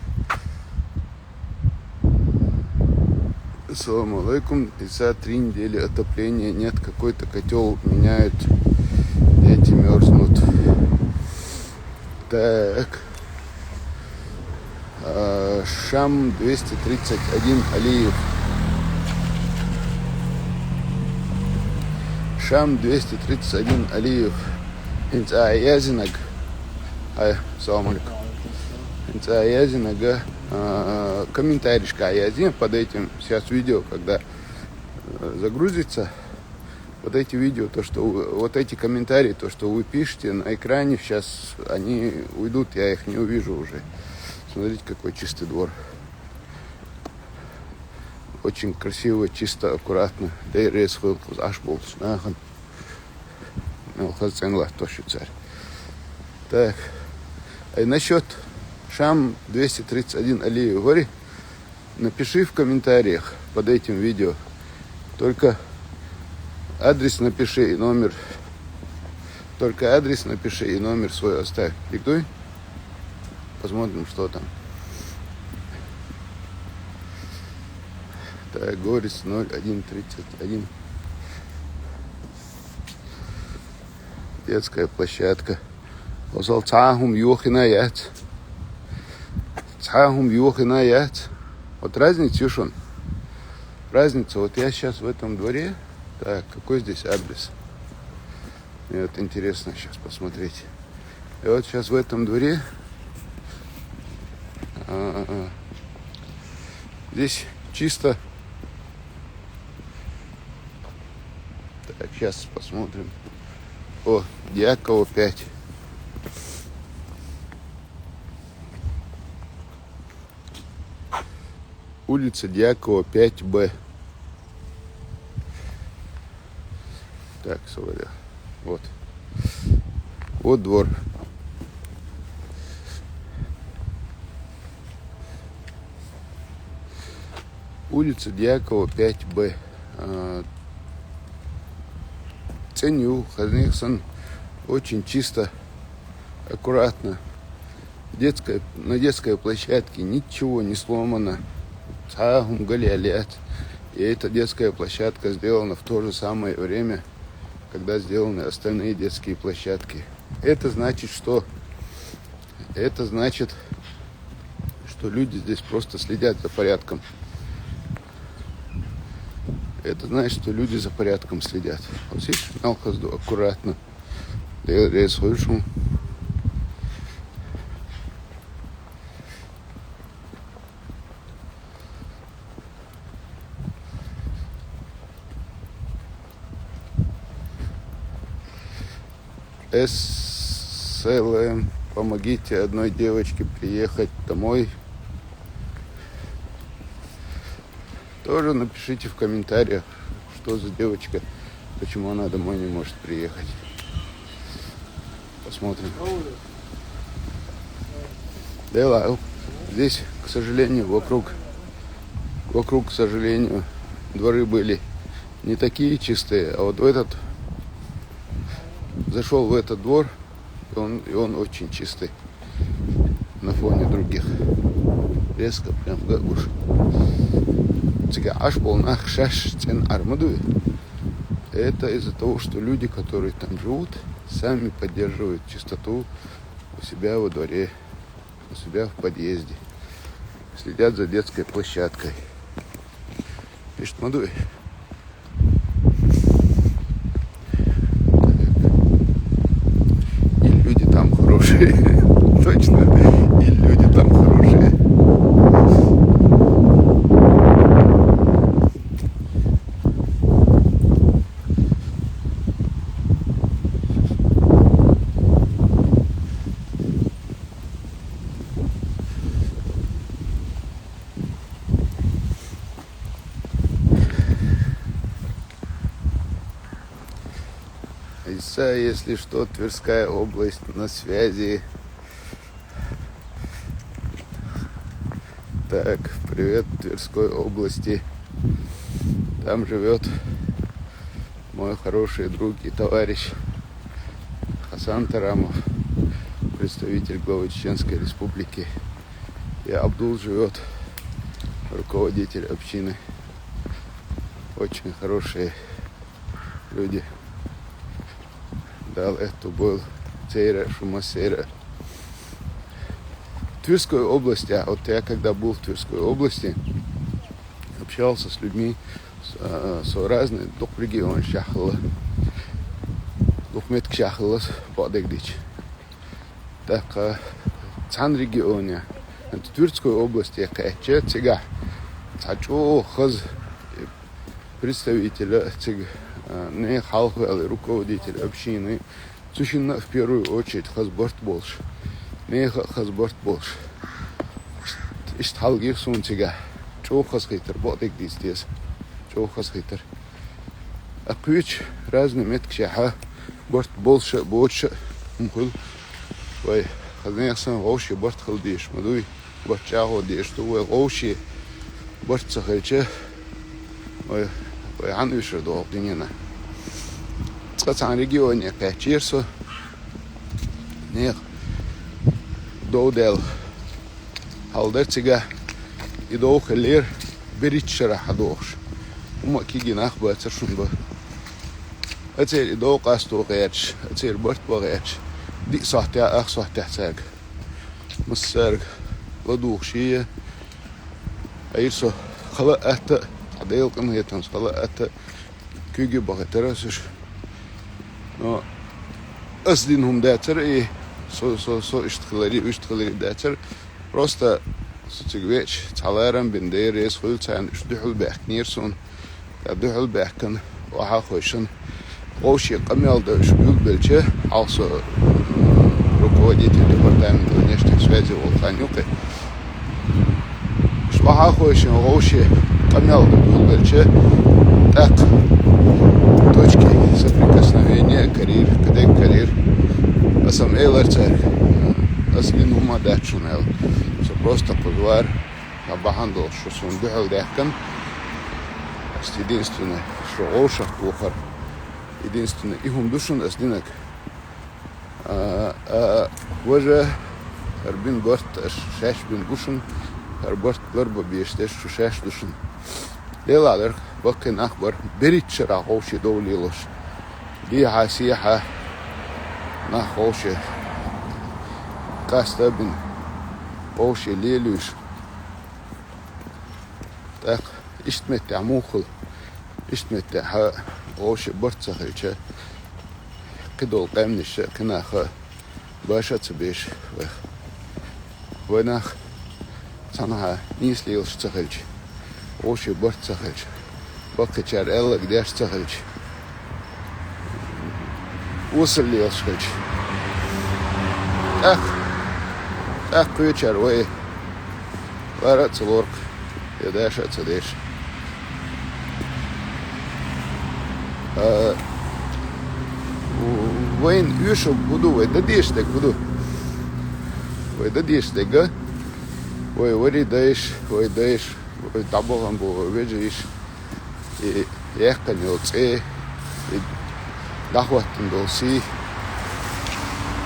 [SPEAKER 1] Ассаламу алейкум. И за 3 недели отопления нет. Какой-то котел меняют. Дети мерзнут. Так. Шам 231 Алиев. Шам 231 Алиев. Инцаязинаг. Салам алейкум. Инцаязинага. Комментарийшка Аязин под этим сейчас видео, когда загрузится. Вот эти видео, вот эти комментарии, то, что вы пишете на экране, сейчас они уйдут, я их не увижу уже. Смотрите, какой чистый двор. Очень красиво, чисто, аккуратно. Так. А насчет Шам 231 Алиев, говори, напиши в комментариях под этим видео. Только адрес напиши и номер. Только адрес напиши и номер свой оставь. Диктуй. Посмотрим, что там. Так, Горец 0131. Детская площадка. Озал цахум юхинаят. Цахум юхинаят. Вот разница, Юшон. Разница. Вот я сейчас в этом дворе. Так, какой здесь адрес? Мне вот интересно сейчас посмотреть. И вот сейчас в этом дворе. Здесь чисто. Так, сейчас посмотрим. О, Дьякова 5. Улица Дьякова 5Б. Так, смотря. Вот. Вот двор. Улица Дьякова 5Б. Ценю, Хазниксон. Очень чисто, аккуратно. На детской площадке ничего не сломано. И эта детская площадка сделана в то же самое время, когда сделаны остальные детские площадки. Это значит, что люди здесь просто следят за порядком. Это значит, что люди за порядком следят. Вот здесь Алхазду аккуратно. Я слышу. СЛМ. Помогите одной девочке приехать домой. Тоже напишите в комментариях, что за девочка, почему она домой не может приехать. Посмотрим. Да, здесь, к сожалению, вокруг, к сожалению, дворы были не такие чистые, а вот зашел в этот двор, и он очень чистый на фоне других. Резко, прям гагуш. Это из-за того, что люди, которые там живут, сами поддерживают чистоту у себя во дворе, у себя в подъезде. Следят за детской площадкой. Пишет Мадуй. И люди там хорошие. Точно. И люди там хорошие. Если что, Тверская область на связи. Так, привет Тверской области. Там живет мой хороший друг и товарищ Хасан Тарамов, представитель главы Чеченской Республики. И Абдул живет, руководитель общины. Очень хорошие люди. Дал это был Цейра Шумасейра. В Тверской области, а вот я когда был в Тверской области, общался с людьми с разных регионов Шахла. Ухмет кшахлас подэгдич. Так цан регионе, в Тверской области, каче цыга, цачо хаз представителя цыг, не халхвелы, руководитель общины, цущина в первую очередь хазборт больше, не хазборт больше. Иштхалгир сун цыга, чо хазхитер, подэгдич здесь, чо хазхитер. А ключ разные меткшаха, борт больше, мхул. Ой, хазняхсан гоши борт халдиш, мадуй борт чаго диш, то гоши борт сахальче. Ой, анвишер до динина. Цацан регионе качирсо. Не доудел халдерцига и доухелир беритшера хадош. Ума кигинах бацершунба. اتير دو قاستو غيرش اتير برت بغيرش دي صحتي اخ صحتي حساق مسارق ودوخ شيء ايرسو خلقت عديل قنيتن خلقت كيجي بغترسش نو اسدينهم داتر ايه سو اشتغلي داتر просто سوتيغويتش تعالرن بندير يس خلتان اشدحل باحكنيرسون ابدحل باحكن وحاخوشن Общий камел да шпил бельче, also руководитель департамента внешних связей Волханюка. Швахахойшин общий камел да шпил бельче, так точки соприкосновения карьер, кадек карьер, асам эйлерцер, аслинума датчунел, все просто позвар, абахандол, что сон духал дехкан, единственное, что ошах плохо. Единственное, ихум душун аслинак. Воже арбин борт шаш бин душун, арборт лорба биештеш шаш душун. Леладер бакин ахбар беритшера хоши доулилош. Диха сиха на хоши кастабин хоши лилуш. Так иштмет амухл, иштмет ха اوش برد سخیچه کدول قیم نشه کناخ باشد بیش و نخ تنها نیست لیلش سخیچ اوش برد سخیچ باقی چار الگ دیش سخیچ وصل لیلش سخیچ اخ کوچر وی وارد سلورک یداشد سدیش وين يشوف بدو ويدديش دك بدو ويدديش دك ويدايش ويدابوغن بو ويجيش يحكن يوصي дахваттын долси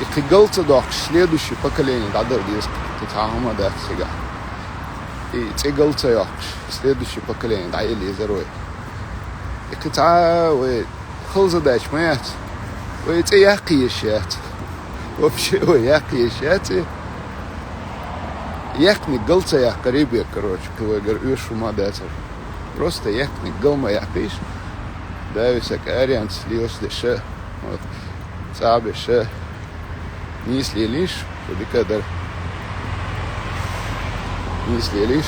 [SPEAKER 1] и док следующее поколение дадыр дис тахама да сега и цегалца yok следующее поколение да или зерой قطعة وخلص مات ويتيقي الشات вообще ويقي الشات يقني قلصة يا قريب короче говорю шума датер просто يقني قلما يقيش داوسك أريانس ليوس دشة вот صعب شه نيسلي ليش وبكدر نيسلي ليش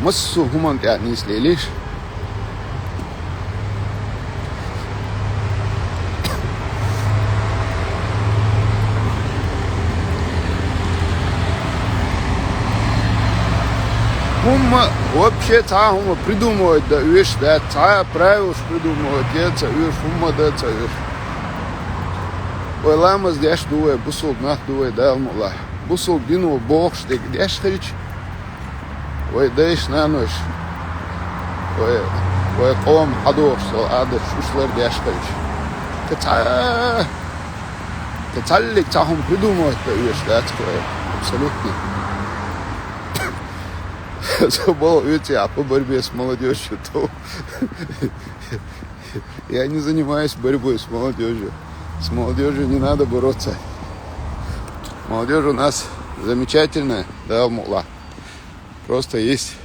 [SPEAKER 1] مصو همان يعني نيسلي ليش вообще هم придумывают да вещь да правила придумывают яца вещь да ца вещь ой ламаз деш дуе бусул нах дуе да мула бусул бину бог штек деш хрич ой деш на ночь ой ком адор со адер шушлер деш хрич кацаллик هم придумывают да вещь да абсолютно. Забыл, видите, по борьбе с молодежью, то я не занимаюсь борьбой с молодежью. С молодежью не надо бороться. Молодежь у нас замечательная, да, мула. Просто есть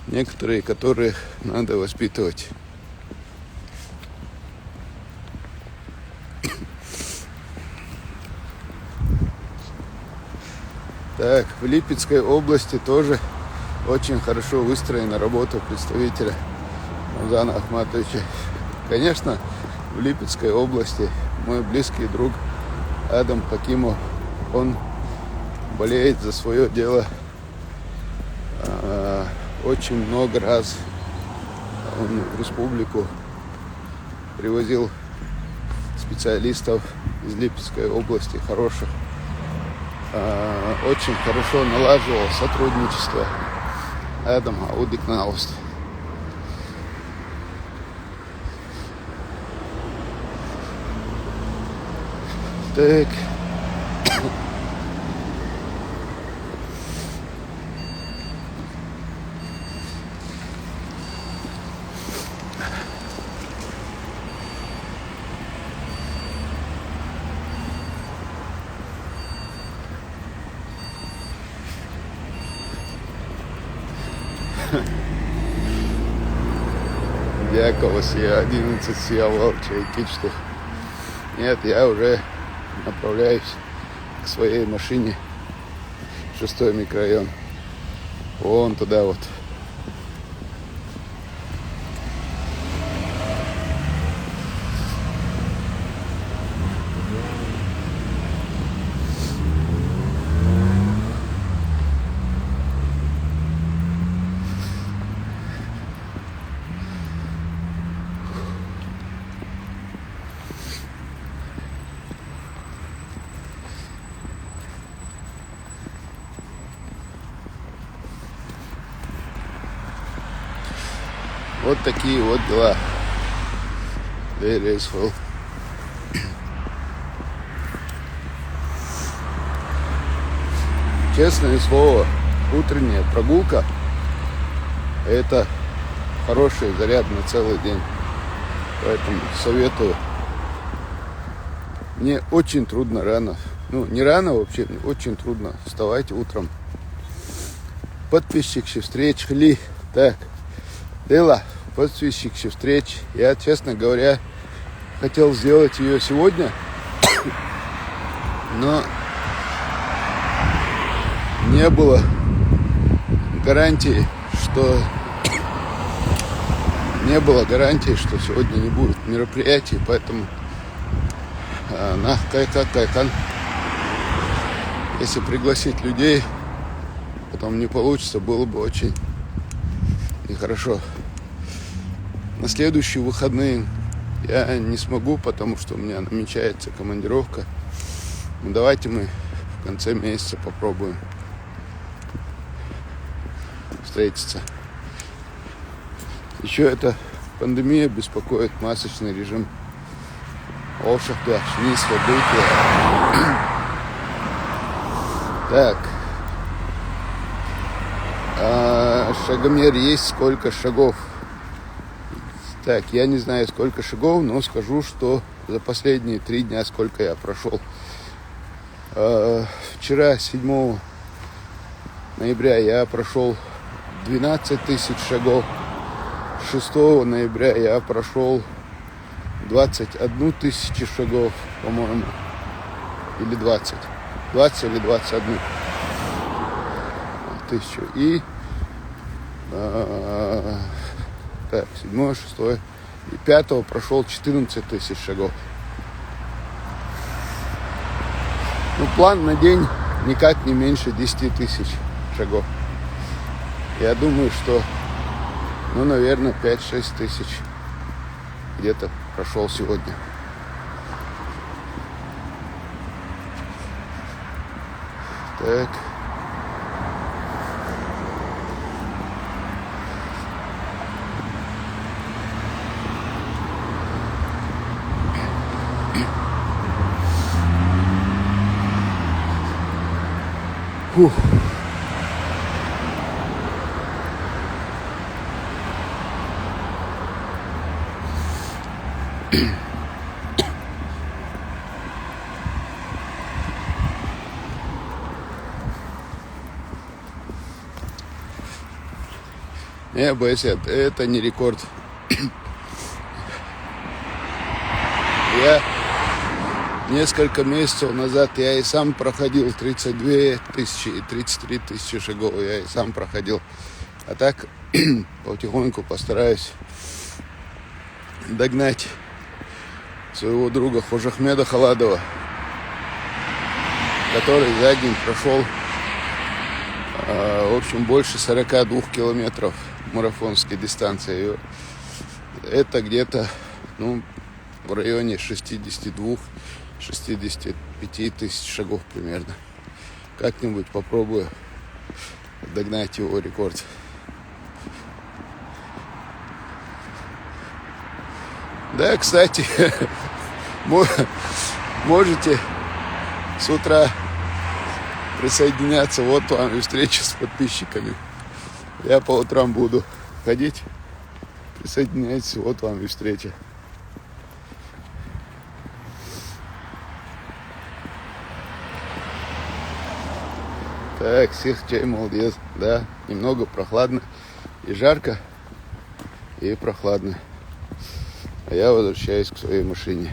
[SPEAKER 1] некоторые, которых надо воспитывать. Так, в Липецкой области тоже очень хорошо выстроена работа представителя Рамзана Ахматовича. Конечно, в Липецкой области мой близкий друг Адам Хакимов, он болеет за свое дело. Очень много раз он в республику привозил специалистов из Липецкой области, хороших. Очень хорошо налаживал сотрудничество. Адам Аудик Налост. Так. Дякова сия 11 сиявал чайкичту. Нет, я уже направляюсь к своей машине. 6-й микрорайон. Вон туда вот. Вот такие вот дела. Very useful. Честное слово, утренняя прогулка — это хороший заряд на целый день. Поэтому советую. Мне очень трудно рано. Ну, не рано вообще, мне очень трудно вставать утром. Подписчик встреч ли. Так. Дела, подписчик встреч. Я, честно говоря, хотел сделать ее сегодня, но не было гарантии, что сегодня не будет мероприятий, поэтому если пригласить людей, потом не получится, было бы очень нехорошо. На следующие выходные я не смогу, потому что у меня намечается командировка. Ну, давайте мы в конце месяца попробуем встретиться. Еще эта пандемия беспокоит, масочный режим. Так. Шагомер есть, сколько шагов? Так, я не знаю, сколько шагов, но скажу, что за последние 3 дня сколько я прошел. Вчера, 7 ноября, я прошел 12 тысяч шагов. 6 ноября я прошел 21 тысячу шагов, по-моему. Или 20. 20 или 21 тысячу. И так, 7, 6 и 5 прошел 14 тысяч шагов. Ну, план на день никак не меньше 10 тысяч шагов. Я думаю, что, наверное, 5-6 тысяч где-то прошел сегодня. Так. Фух. Не бойся, это не рекорд. Несколько месяцев назад я и сам проходил 32 тысячи и 33 тысячи шагов. Я и сам проходил. А так потихоньку постараюсь догнать своего друга Хожахмеда Халадова, который за день прошел, в общем, больше 42 километров марафонской дистанции. Это где-то, в районе 62-65 тысяч шагов примерно. Как-нибудь попробую догнать его рекорд. Да, кстати, можете с утра присоединяться. Вот вам и встреча с подписчиками. Я по утрам буду ходить. Присоединяйтесь, вот вам и встреча. Так, всех чай, молодец. Да, немного прохладно. И жарко, и прохладно. А я возвращаюсь к своей машине.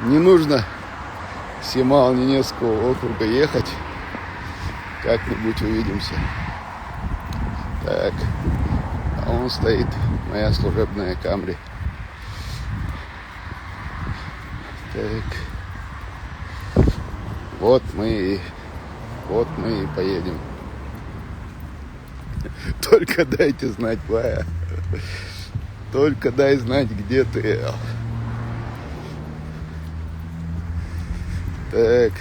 [SPEAKER 1] Не нужно с Ямал-Ненецкого округа ехать. Как-нибудь увидимся. Так, а он стоит, моя служебная Камри. Так, вот мы и поедем. Только дайте знать, Бая. Только дай знать, где ты. Так,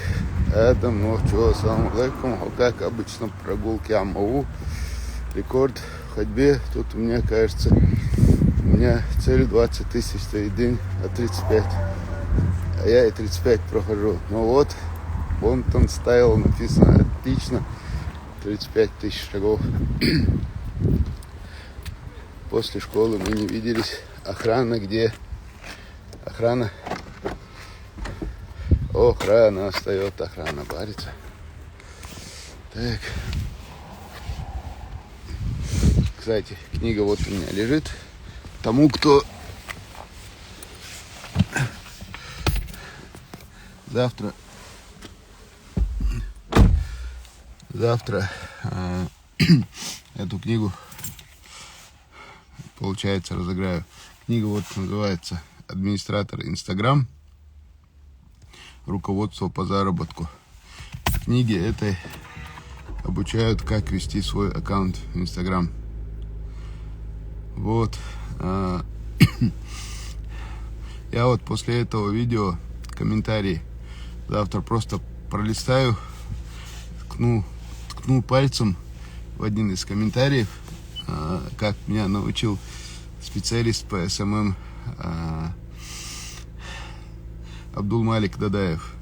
[SPEAKER 1] Адам, ассаламу алейкум. Как обычно, прогулки Амау. Рекорд в ходьбе. Тут у меня, кажется, цель 20 тысяч стоит день, а 35. А я и 35 прохожу. Ну вот, Бонтон Стайл написано. Отлично. 35 тысяч шагов. После школы мы не виделись. Охрана где? Охрана. Охрана встает, охрана барится. Так. Кстати, книга вот у меня лежит. Тому, кто завтра эту книгу, получается, разыграю. Книга вот называется «Администратор Инстаграм. Руководство по заработку». В книге этой обучают, как вести свой аккаунт в Инстаграм. Вот. Я вот после этого видео комментарии завтра просто пролистаю, ткну пальцем в один из комментариев, как меня научил специалист по СММ Абдулмалик Дадаев.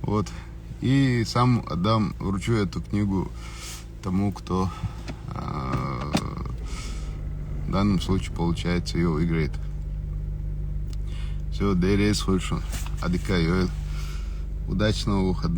[SPEAKER 1] Вот. И сам вручу эту книгу тому, кто в данном случае, получается, ее выиграет. Все, Дерес Хольшон. Адика Йоэл. Удачного выхода.